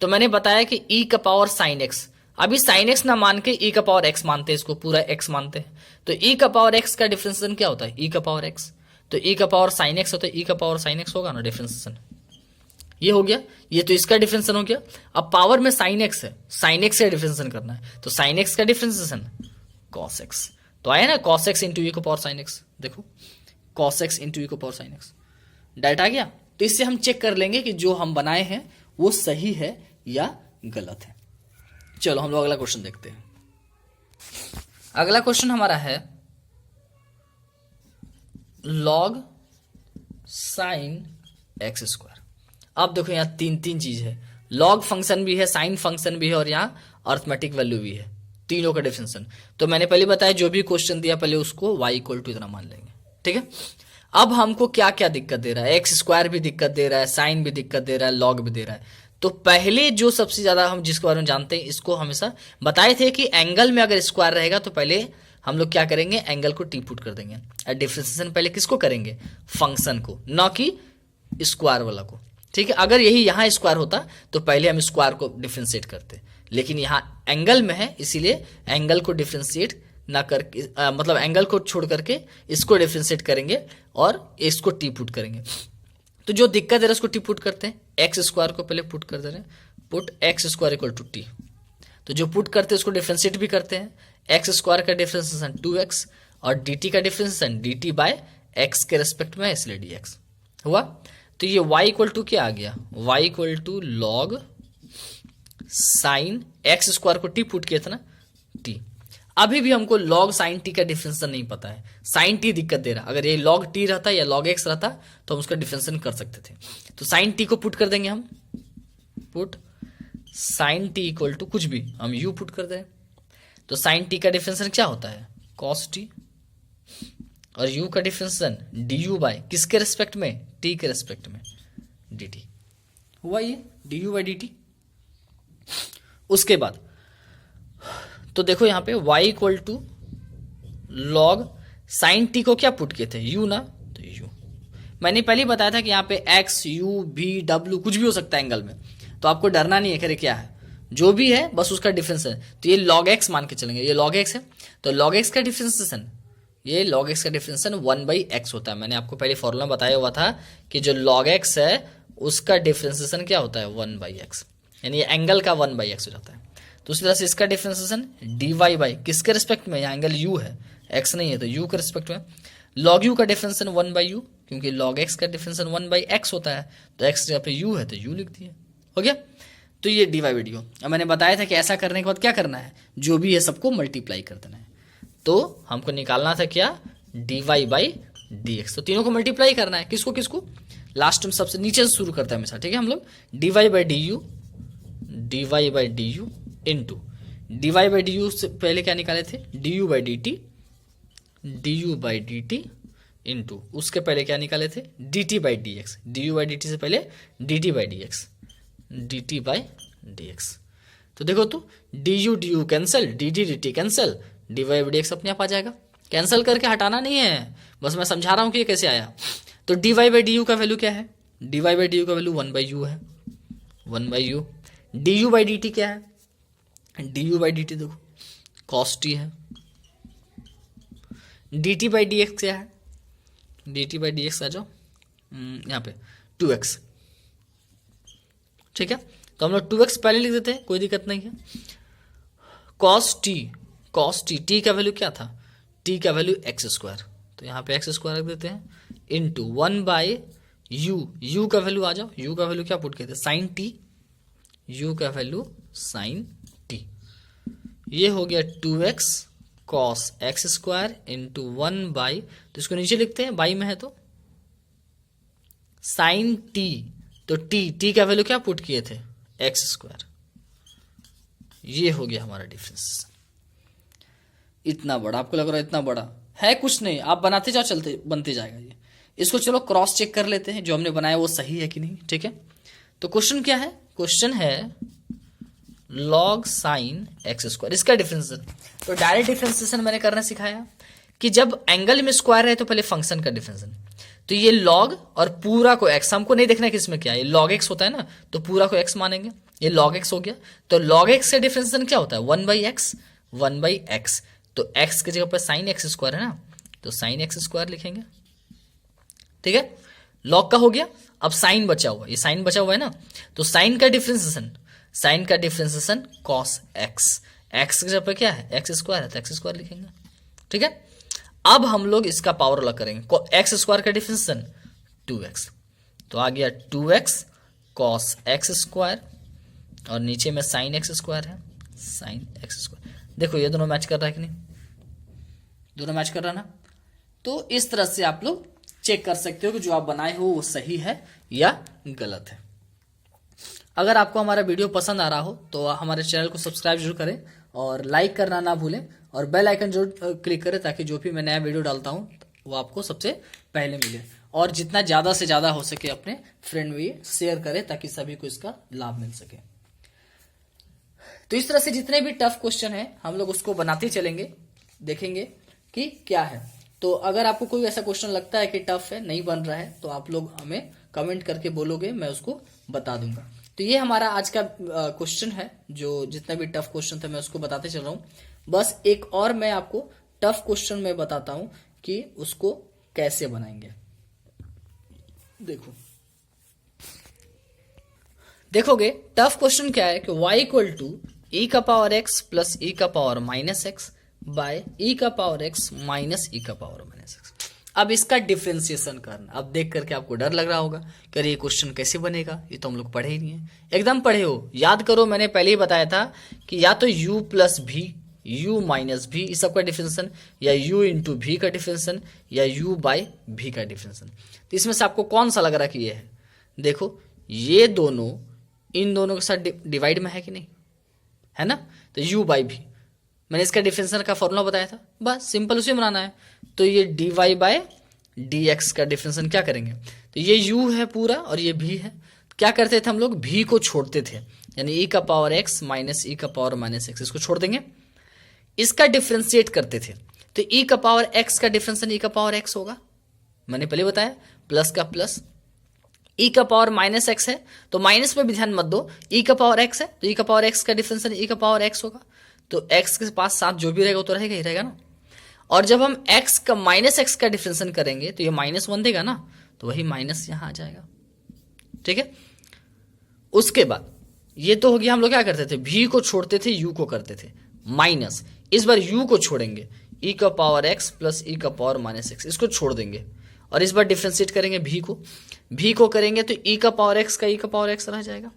[SPEAKER 1] तो मैंने बताया कि e⁻ sin x, अभी sin x ना मान के e⁻x मानते हैं, इसको पूरा x मानते हैं, तो e⁻x का डिफरेंशिएशन क्या होता है e⁻x, तो e⁻ sin x होता है, e⁻ sin x होगा ना डिफरेंशिएशन, ये हो गया, ये तो इसका डिफरेंशिएशन हो गया। अब पावर में sin x है, sin x का डिफरेंशिएशन करना है, तो sin x का डिफरेंशिएशन cos x, तो आया ना cos x into e⁻ sin x, देखो cos x into e⁻ sin x direct आ गया। तो इससे हम चेक कर लेंगे कि जो हम बनाए हैं वो सही है या गलत है। चलो हम लोग अगला क्वेश्चन देखते हैं। अगला क्वेश्चन हमारा है log sin x²। अब देखो यहाँ तीन चीज है, log फंक्शन भी है, साइन फंक्शन भी है, और यहाँ अर्थमेटिक वैल्यू भी है, तीनों का डिफरेंशिएशन। तो मैंने पहले बताया जो भी क्वेश्चन दिया पहले उसको y = इतना मान लेंगे, ठीक है। अब हमको क्या क्या दिक्कत दे रहा है, x² भी दिक्कत दे रहा है, साइन भी दिक्कत दे रहा है, log भी दे रहा है। तो पहले जो सबसे ज्यादा हम जिसके बारे में जानते हैं, इसको हमेशा बताए थे कि एंगल में अगर स्क्वायर रहेगा तो पहले हम लोग क्या करेंगे, एंगल को टी पुट कर देंगे, और डिफरेंशिएशन पहले किसको करेंगे, फंक्शन को, न कि स्क्वायर वाला को, ठीक है। अगर यही यहाँ स्क्वायर होता तो पहले हम स्क्वायर को डिफरेंशिएट करते, लेकिन यहाँ एंगल में है, इसीलिए एंगल को डिफ्रेंशिएट ना करके मतलब एंगल को छोड़ करके इसको डिफ्रेंशिएट करेंगे और इसको टी पुट करेंगे। तो जो दिक्कत है उसको टी पुट करते हैं, एक्स स्क्वायर को पहले पुट कर दे रहे हैं, put x square equal to t. तो जो पुट करते हैं उसको डिफ्रेंशिएट भी करते हैं, एक्स स्क्वायर का डिफ्रेंशिएशन 2x और dt का डिफ्रेंशिएशन dt बाय x के रेस्पेक्ट में, इसलिए dx हुआ। तो ये y इक्वल टू क्या आ गया, y equal to log sine x square को टी पुट किया था ना t। अभी भी हमको log साइन टी का डिफरेंशिएशन नहीं पता है, साइन टी दिक्कत दे रहा। अगर ये log t रहता या log x रहता तो हम उसका डिफरेंशिएशन कर सकते थे। तो साइन टी को पुट कर देंगे हम, put sine t equal to कुछ भी हम u पुट कर दें। तो साइन टी का डिफरेंशिएशन क्या होता है, cos t, और u का डिफरेंशिएशन du बाय किसके रेस्पेक्ट में, t के रेस्पेक्ट में dt हुआ, ये du बाय dt। उसके बाद तो देखो यहाँ पे y equal to log sine t को क्या पुट किए थे, u ना, तो u। मैंने पहले ही बताया था कि यहाँ पे x, u, v, w कुछ भी हो सकता है एंगल में, तो आपको डरना नहीं है कि क्या है, जो भी है बस उसका डिफरेंशिएशन। तो ये log x मान के चलेंगे, ये log x है, तो log x का डिफरेंशिएशन, ये log x का डिफरेंशिएशन 1/x होता है। मैंने आपको पहले फॉर्मूला बताया हुआ था कि जो log x है उसका डिफरेंशिएशन क्या होता है, 1/x, यानी ये एंगल का 1/x हो जाता है। तो उसी तरह से इसका डिफरेंशिएशन dy बाई किसके रिस्पेक्ट में, यहाँ एंगल u है, x नहीं है तो u के रिस्पेक्ट में। log u का डिफरेंशिएशन 1/u, क्योंकि log x का डिफरेंशिएशन 1/x होता है, तो x जगह पे u है तो u लिख दिए, हो गया। तो ये dy बाई डी। अब मैंने बताया था कि ऐसा करने के बाद क्या करना है, जो भी है सबको मल्टीप्लाई कर देना है। तो हमको निकालना था क्या, dy बाई dx। तो तीनों को मल्टीप्लाई करना है, किसको किसको, लास्ट में सबसे नीचे से शुरू करता है हमेशा, ठीक है। हम लोग dy by D you into dy by D you से पहले क्या निकाले थे, du by d T into उसके पहले क्या निकाले थे, dt by d x, du by d T से पहले dt बाई डी एक्स। तो देखो तो du cancel, dt cancel, dy by d x अपने आप आ जाएगा। कैंसिल करके हटाना नहीं है, बस मैं समझा रहा हूं कि ये कैसे आया। तो dy बाई डी यू का वैल्यू क्या है, dy बाई डी यू का वैल्यू 1/u है, 1/u। du by d T क्या है, du बाई डी टी देखो cos t है। dt बाई डी एक्स क्या है, dt बाई डी एक्स आ जाओ यहाँ पे 2x, ठीक है। तो हम लोग 2x पहले लिख देते हैं, कोई दिक्कत नहीं है। cos t t का वैल्यू क्या था, t का वैल्यू एक्स स्क्वायर, तो यहाँ पे एक्स स्क्वायर रख देते हैं, इंटू 1/u, u का वैल्यू आ जाओ, u का वैल्यू क्या पुट कहते हैं, साइन t, u का वैल्यू साइन t। ये हो गया 2x cos x square into 1/, तो इसको नीचे लिखते हैं, बाई में है तो साइन t, तो t का वैल्यू क्या पुट किए थे, एक्स स्क्वायर। ये हो गया हमारा डिफरेंस। इतना बड़ा आपको लग रहा है, इतना बड़ा है कुछ नहीं, आप बनाते जाओ, चलते बनते जाएगा ये। इसको चलो क्रॉस चेक कर लेते हैं, जो हमने बनाया वो सही है कि नहीं, ठीक है। तो क्वेश्चन क्या है, क्वेश्चन है log साइन एक्स स्क्वायर, इसका डिफरेंशिएशन। तो डायरेक्ट डिफरेंशिएशन मैंने करना सिखाया कि जब एंगल में स्क्वायर है तो पहले फंक्शन का डिफरेंशिएशन। तो ये log और पूरा को x, हमको नहीं देखना है किसमें क्या है, ये log x होता है ना, तो पूरा को x मानेंगे, ये log x हो गया। तो log x से डिफरेंशिएशन क्या होता है, 1/x। तो x की जगह पर साइन एक्स स्क्वायर है ना, तो साइन एक्स स्क्वायर लिखेंगे, ठीक है। log का हो गया, अब साइन बचा हुआ, ये साइन बचा हुआ है ना, तो साइन का डिफरेंशिएशन cos x, x की जगह पर क्या है, एक्स स्क्वायर है तो एक्स स्क्वायर लिखेंगे, ठीक है। अब हम लोग इसका पावर अलग करेंगे, एक्स स्क्वायर का डिफरेंशिएशन 2x, तो आ गया 2x cos x स्क्वायर, और नीचे में साइन एक्स स्क्वायर है, साइन एक्स स्क्वायर। देखो ये दोनों मैच कर रहा है कि नहीं, दोनों मैच कर रहा है ना। तो इस तरह से आप लोग चेक कर सकते हो कि जो आप बनाए हो वो सही है या गलत है। अगर आपको हमारा वीडियो पसंद आ रहा हो तो हमारे चैनल को सब्सक्राइब जरूर करें और लाइक करना ना भूलें, और बेल आइकन जरूर क्लिक करें, ताकि जो भी मैं नया वीडियो डालता हूं वो आपको सबसे पहले मिले। और जितना ज़्यादा से ज़्यादा हो सके अपने फ्रेंड में शेयर करें, ताकि सभी को इसका लाभ मिल सके। तो इस तरह से जितने भी टफ क्वेश्चन है हम लोग उसको बनाते चलेंगे, देखेंगे कि क्या है। तो अगर आपको कोई ऐसा क्वेश्चन लगता है कि टफ है, नहीं बन रहा है, तो आप लोग हमें कमेंट करके बोलोगे, मैं उसको बता दूंगा। तो ये हमारा आज का क्वेश्चन है। जो जितना भी टफ क्वेश्चन था मैं उसको बताते चल रहा हूँ। बस एक और मैं आपको टफ क्वेश्चन में बताता हूँ कि उसको कैसे बनाएंगे। देखोगे टफ क्वेश्चन क्या है कि y इक्वल टू ई का पावर x प्लस ई का पावर माइनस एक्स बाय ई का पावर x माइनस ई का पावर माइनस एक्स। अब इसका डिफरेंशिएशन करना। अब देख करके आपको डर लग रहा होगा कि ये क्वेश्चन कैसे बनेगा, ये तो हम लोग पढ़े ही नहीं है। एकदम पढ़े हो, याद करो, मैंने पहले ही बताया था कि या तो u प्लस भी, u माइनस भी, इस सब का डिफरेंशिएशन, या u इंटू भी का डिफरेंशिएशन, या u बाय भी का डिफरेंशिएशन। तो इसमें से आपको कौन सा लग रहा है कि ये है? देखो ये दोनों इन दोनों के साथ डिवाइड में है कि नहीं, है ना? तो u बाई भी, मैंने इसका डिफरेंशिएशन का फॉर्मूला बताया था, बस सिंपल उसे बनाना है। तो ये dy बाय dx का डिफरेंशिएशन क्या करेंगे? तो ये u है पूरा और ये भी है। क्या करते थे हम लोग? भी को छोड़ते थे, यानी e का पावर x माइनस e का पावर माइनस एक्स, इसको छोड़ देंगे। इसका डिफरेंशिएट करते थे तो e का पावर x का डिफरेंशिएशन e का पावर x होगा, मैंने पहले बताया, प्लस का प्लस। e का पावर माइनस एक्स है तो माइनस पे भी ध्यान मत दो, e का पावर x है तो e का पावर x का डिफरेंशिएशन e का पावर x होगा। तो x के पास साथ जो भी रहेगा वो तो रहेगा ही रहेगा ना। और जब हम x का माइनस एक्स का डिफरेंशिएशन करेंगे तो ये माइनस वन देगा ना, तो वही माइनस यहां आ जाएगा। ठीक है, उसके बाद ये तो हो गया, हम लोग क्या करते थे? भी को छोड़ते थे, u को करते थे माइनस। इस बार u को छोड़ेंगे, e का पावर x प्लस e का पावर माइनस एक्स, इसको छोड़ देंगे। और इस बार डिफरेंशिएट करेंगे भी को करेंगे तो e का पावर x का e का पावर x रह जाएगा,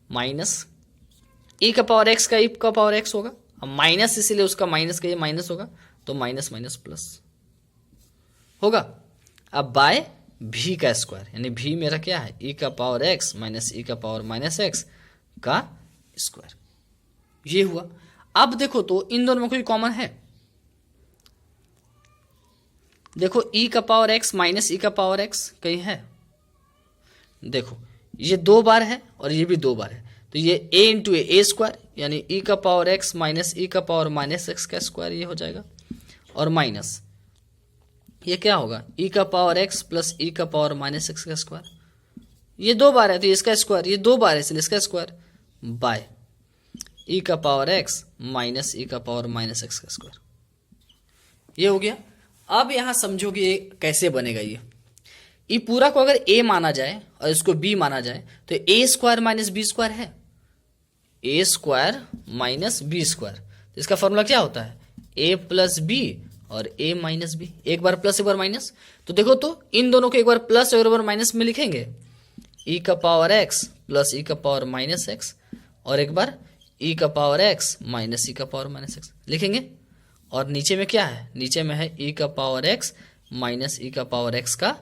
[SPEAKER 1] माइनस e का पावर x का e का पावर x होगा। अब माइनस इसीलिए उसका माइनस का ये माइनस होगा, तो माइनस माइनस प्लस होगा। अब बाय भी का स्क्वायर, यानी भी मेरा क्या है? e का पावर x माइनस e का पावर माइनस एक्स का स्क्वायर, ये हुआ। अब देखो तो इन दोनों में कोई कॉमन है? देखो e का पावर x माइनस e का पावर x कहीं है? देखो ये दो बार है और ये भी दो बार है, तो ये a इंटू ए स्क्वायर, यानी e का पावर x माइनस e का पावर माइनस एक्स का स्क्वायर, ये हो जाएगा। और माइनस ये क्या होगा? e का पावर x प्लस e का पावर माइनस एक्स का स्क्वायर, ये दो बार है तो इसका स्क्वायर, ये दो बार है इसलिए इसका स्क्वायर, बाय e का पावर x माइनस e का पावर माइनस एक्स का स्क्वायर, ये हो गया। अब यहां समझो कि ये कैसे बनेगा। ये पूरा को अगर a माना जाए और इसको b माना जाए तो a square minus b square है, a square minus b square. तो इसका फॉर्मूला क्या होता है? a प्लस बी और a माइनस बी, एक बार प्लस एक बार माइनस। तो देखो तो इन दोनों को एक बार प्लस और एक बार माइनस में लिखेंगे, e का पावर x प्लस e का पावर माइनस एक्स, और एक बार e का पावर x माइनस e का पावर माइनस एक्स लिखेंगे। और नीचे में क्या है? नीचे में है e का पावर x माइनस e का पावर x का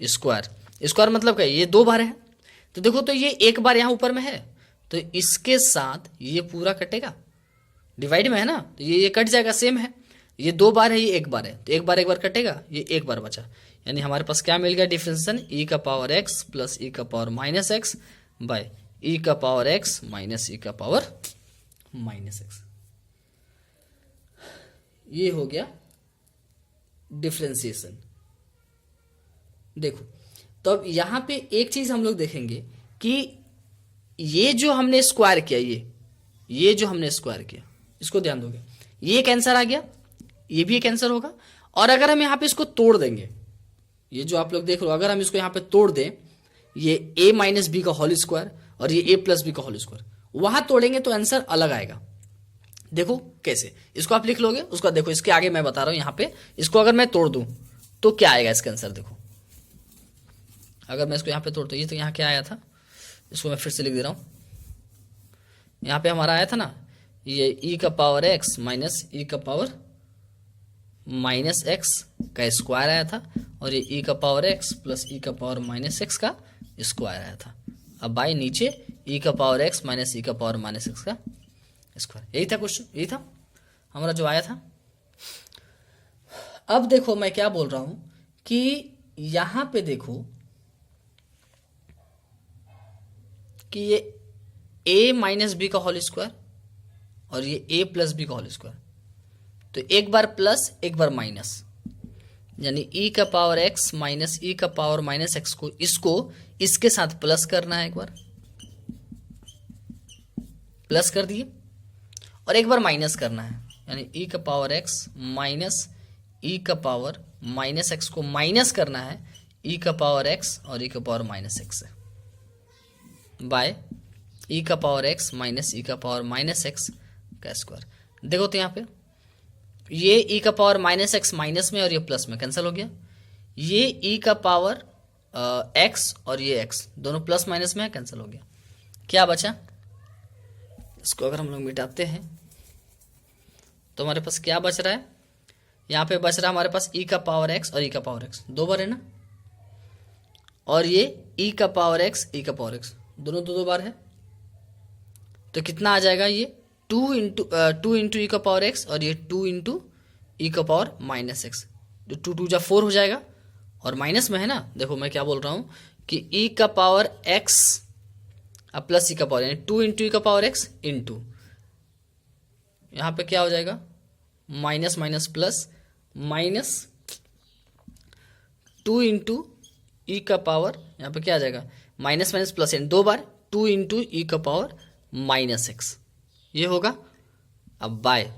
[SPEAKER 1] स्क्वायर। स्क्वायर मतलब क्या? ये दो बार है, तो देखो तो ये एक बार यहाँ ऊपर में है तो इसके साथ ये पूरा कटेगा, डिवाइड में है ना, तो ये कट जाएगा, सेम है। ये दो बार है, ये एक बार है, तो एक बार कटेगा, ये एक बार बचा। यानी हमारे पास क्या मिल गया डिफरेंशिएशन? e का पावर x प्लस e का power minus x by e का पावर x माइनस e का पावर माइनस एक्स, ये हो गया डिफरेंशिएशन। देखो तो अब यहां पे एक चीज हम लोग देखेंगे कि ये जो हमने स्क्वायर किया, ये जो हमने स्क्वायर किया, इसको ध्यान दोगे, ये एक आंसर आ गया, ये भी एक आंसर होगा। और अगर हम यहां पे इसको तोड़ देंगे, ये जो आप लोग देख रहे हो, अगर हम इसको यहां पे तोड़ दें, ये a माइनस बी का होल स्क्वायर और ये a प्लस बी का होल स्क्वायर, वहां तोड़ेंगे तो आंसर अलग आएगा। देखो कैसे, इसको आप लिख लोगे, उसका देखो इसके आगे मैं बता रहा हूं, यहां पे इसको अगर मैं तोड़ दूं तो क्या आएगा इसका आंसर। देखो अगर मैं इसको यहां पे तोड़ता हूं, ये तो यहां क्या आया था, इसको मैं फिर से लिख दे रहा हूं। यहां पे हमारा आया था ना, ये e का पावर x माइनस e का पावर माइनस एक्स का स्क्वायर आया था, और ये e का पावर x प्लस e का पावर माइनस एक्स का स्क्वायर आया था। अब बाई नीचे e का पावर x माइनस e का पावर माइनस एक्स का स्क्वायर, यही था क्वेश्चन, यही था हमारा जो आया था। अब देखो मैं क्या बोल रहा हूं कि यहां पे देखो कि ये a माइनस बी का होल स्क्वायर और ये a प्लस बी का होल स्क्वायर, तो एक बार प्लस एक बार माइनस, यानी e का पावर x माइनस e का पावर माइनस एक्स को इसको इसके साथ प्लस करना है एक बार, प्लस कर दिए और एक बार माइनस करना है, यानी ई का पावर एक्स माइनस ई का पावर माइनस एक्स को माइनस करना है ई का पावर एक्स और ई का पावर माइनस एक्स से, बाय ई का पावर एक्स माइनस ई का पावर माइनस एक्स का स्क्वायर। देखो तो यहाँ पे ये ई का पावर माइनस एक्स माइनस में और ये प्लस में कैंसिल हो गया, ये ई का पावर एक्स और ये एक्स दोनों प्लस माइनस में है, कैंसिल हो गया। क्या बचा, इसको अगर हम लोग मिटाते हैं तो हमारे पास क्या बच रहा है, यहाँ पे बच रहा है हमारे पास ई का पावर एक्स और ई का पावर एक्स दो बार है ना, और ये ई का पावर एक्स ई का पावर एक्स दोनों दो बार है, तो कितना आ जाएगा, ये टू इंटू ई का पावर एक्स और ये 2 इंटू ई का पावर माइनस एक्स, जो 2 2 जा 4 हो जाएगा और माइनस में है ना। देखो मैं क्या बोल रहा हूँ कि ई का पावर एक्स अब प्लस ई का पावर, यानी 2 इंटू ई का पावर एक्स इंटू यहाँ पे क्या हो जाएगा, minus minus plus minus 2 into e का पावर, यहाँ पे क्या आ जाएगा माइनस माइनस प्लस, यानी दो बार 2 इंटू ई का पावर माइनस एक्स, ये होगा। अब बाय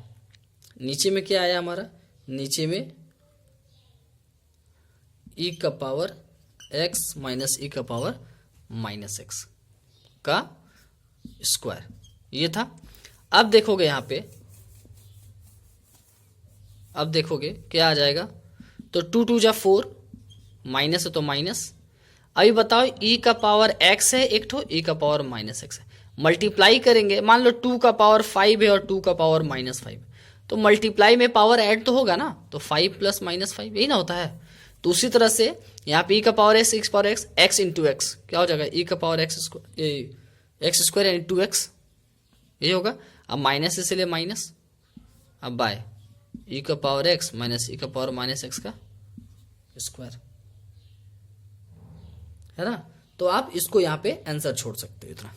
[SPEAKER 1] नीचे में क्या आया हमारा, नीचे में ई का पावर एक्स माइनस ई का पावर माइनस एक्स का स्क्वायर, ये था। अब देखोगे यहाँ पे, अब देखोगे क्या आ जाएगा, तो 2 2 जा 4 माइनस है तो माइनस। अभी बताओ ई का पावर एक्स है एक ठो, ई का पावर माइनस एक्स है, मल्टीप्लाई करेंगे, मान लो 2 का पावर 5 है और 2 का पावर माइनस 5, तो मल्टीप्लाई में पावर ऐड तो होगा ना, तो 5 प्लस माइनस 5 यही ना होता है। तो उसी तरह से यहाँ पे ई का power x x power x x into x क्या हो जाएगा, ई का पावर एक्स स्क्वायर यानी 2x, यही होगा। अब माइनस इसलिए माइनस, अब बाय ई का पावर एक्स माइनस ई का पावर माइनस एक्स का स्क्वायर, है ना। तो आप इसको यहाँ पे आंसर छोड़ सकते हो इतना,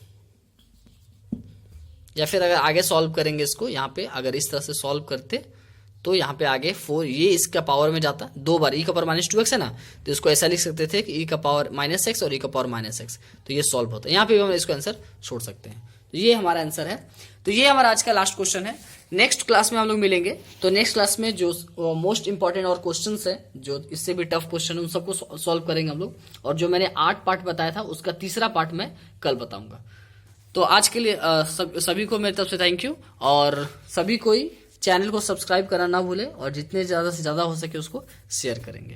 [SPEAKER 1] या फिर अगर आगे सॉल्व करेंगे इसको, यहाँ पे अगर इस तरह से सॉल्व करते तो यहाँ पे आगे 4 ये इसका पावर में जाता, दो बार ई का पावर माइनस 2x है ना, तो इसको ऐसा लिख सकते थे कि ई का पावर माइनस एक्स और ई का पावर माइनस एक्स, तो ये सॉल्व होता है। यहाँ पे भी हम इसको आंसर छोड़ सकते हैं, तो ये हमारा आंसर है। तो ये हमारा आज का लास्ट क्वेश्चन है। नेक्स्ट क्लास में हम लोग मिलेंगे, तो नेक्स्ट क्लास में जो मोस्ट इंपॉर्टेंट और क्वेश्चन है, जो इससे भी टफ क्वेश्चन है, उन सबको सॉल्व करेंगे हम लोग। और जो मैंने 8 पार्ट बताया था उसका तीसरा पार्ट मैं कल बताऊंगा। तो आज के लिए सभी को मेरी तरफ से थैंक यू, और सभी कोई चैनल को सब्सक्राइब करना ना भूले, और जितने ज़्यादा से ज़्यादा हो सके उसको शेयर करेंगे।